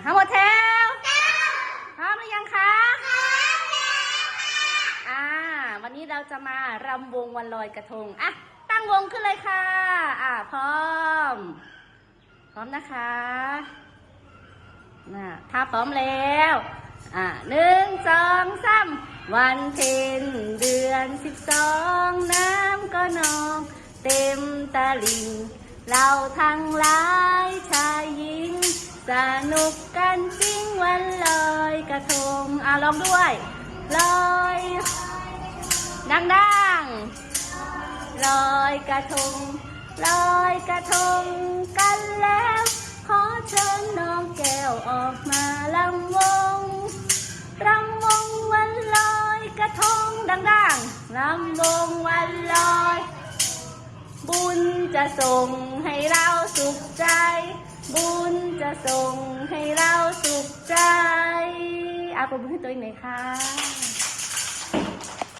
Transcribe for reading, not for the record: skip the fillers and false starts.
ทั้งหมดแถวพร้อมหรือยังคะพร้อมแล้ววันนี้เราจะมารำวงวันลอยกระทงตั้งวงขึ้นเลยค่ะพร้อมนะคะถ้าพร้อมแล้ว1 2 3วันเพ็ญเดือน12น้ำก็นองเต็มตลิ่งเราทั้งหลายชายหญิงสนุกกันจริงวันลอยกระทงลองด้วยลอยดังๆลอยกระทงลอยกระทงกันแล้วขอเชิญน้องแก้วออกมาลำวงวันลอยกระทงดังๆลำวงวันลอยบุญจะส่งให้เราสุขใจบุญจะส่งให้เราสุขใจปรบมือให้ตัวเองหน่อยค่ะ